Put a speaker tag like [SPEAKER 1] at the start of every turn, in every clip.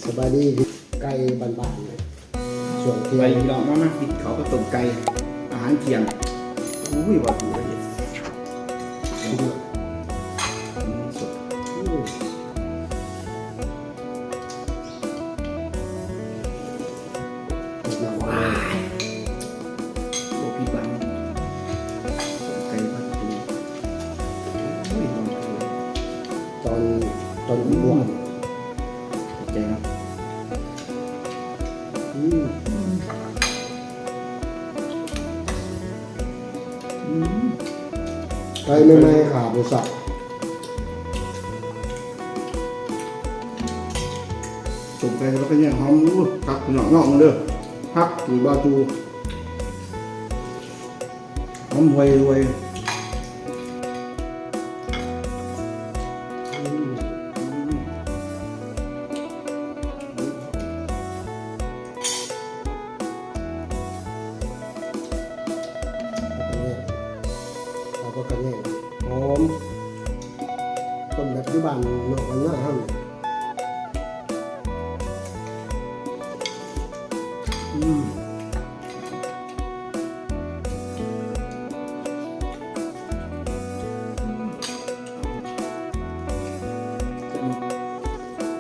[SPEAKER 1] สบายดีไก่บ้านๆเลยส่วนเที่ย
[SPEAKER 2] ไป
[SPEAKER 1] ง
[SPEAKER 2] ลองมากินเขาก็ต้มไก่อาหารเที่ยงอุ้ยว่าดูละเอียดสดว้ายโอ้พี่บังต้มไก่ผัดปูอุ้ยหอมเลย
[SPEAKER 1] ตอนอ้วน
[SPEAKER 2] ใจเนาะ
[SPEAKER 1] ไก่ไม่ขาดเลยสับ
[SPEAKER 2] ต้มไก่แล้วก็เนี่ยหอมผักหน่องๆเด้อผักหรือบาจูหอมไวรวย
[SPEAKER 1] เราก็กระเนียหอมต้มแบบที่บ้านนอกกันหน้าห้าม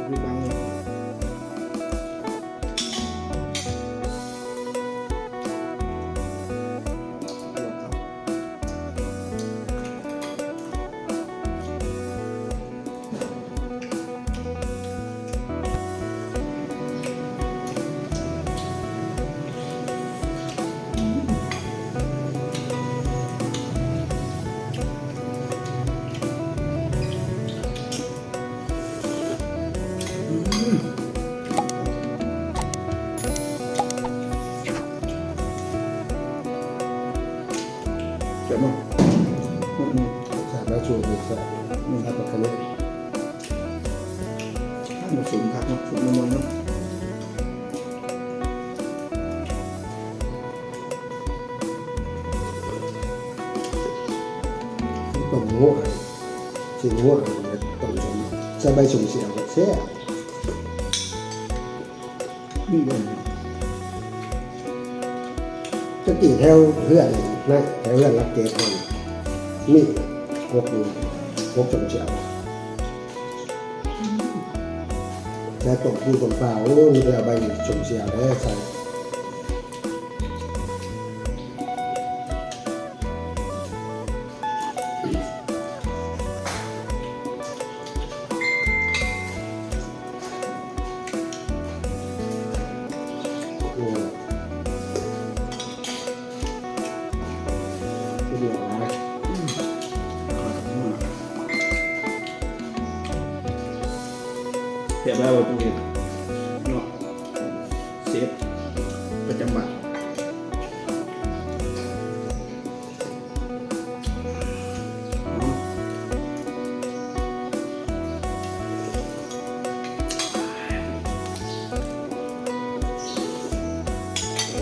[SPEAKER 2] พี่บังเจ็บมั้ง
[SPEAKER 1] แซ่บแล้วชวนอีกแซ่บแซ่บแบบกระเนีย
[SPEAKER 2] ถ้ามาสุ่มครับสุ่มนวลเนาะ
[SPEAKER 1] ต้มงัวสิงัวต้มชมใส่ใบสุ่มเสียงแซ่บ
[SPEAKER 2] นี่เลย
[SPEAKER 1] จะกี่แถวเพื่อนนะแถวเพื่อนรักเกตมันมีกบอยู่กบชมเสียงแต่ต้มปูต้มปลาโอ้มีแต่ใบชมเสียงได้ใส่ ที่เดียวนะ
[SPEAKER 2] เสียบแล้วตัวเองเนาะเซฟประจำบัตร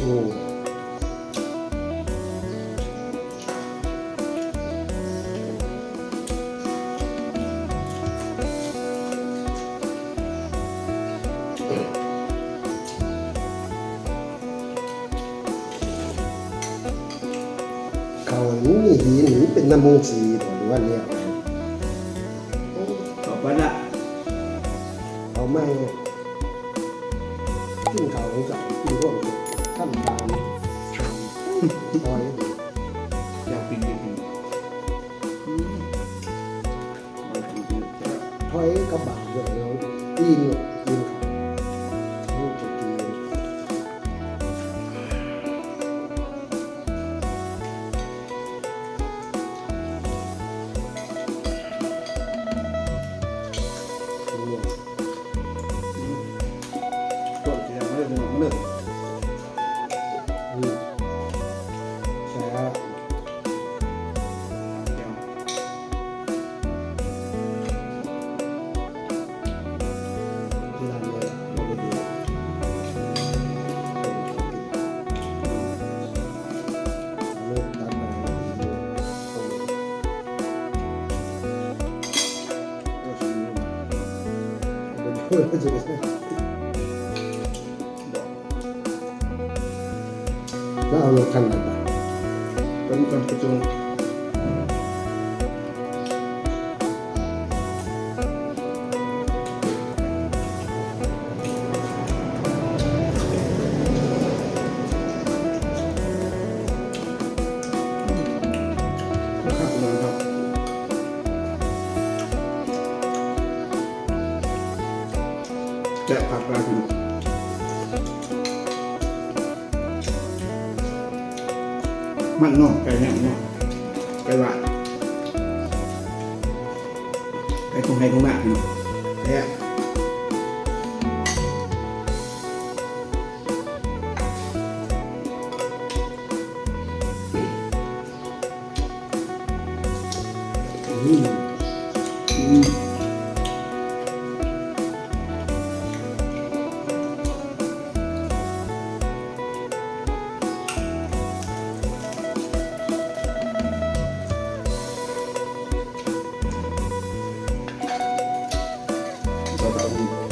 [SPEAKER 1] โอ้ เขานี่มีหินหรือเป็นน้ำมูกสีหรือว่าเนี่ย
[SPEAKER 2] ขอบคุณละ
[SPEAKER 1] เขาไม่ขึ้นเขาของจับขึ้นร่วมขั้นตามคอย
[SPEAKER 2] อยากกินเยอะๆ
[SPEAKER 1] ถอยกระบะเยอะเลยตีนตีนเขาลูกจะตีนเนี่ย
[SPEAKER 2] ก็จะยังไม่ได้เป็นของเลิก
[SPEAKER 1] ใช่
[SPEAKER 2] เดี๋ยว
[SPEAKER 1] ที่ร้านเนี่ยเราไปดูเลิกตัดไปแล้วดู
[SPEAKER 2] ก็ชิม
[SPEAKER 1] เป็นเพื่อนจะ แล้วเอารถคันไหนไป
[SPEAKER 2] เป็นก่อนประตูครับนอนครับแกะผักปลาหินมันนอกไก่เนี่ยนอกไก่หวานไก่ตรงไหนตรงหน้าเนาะแกะอืมอืมเรา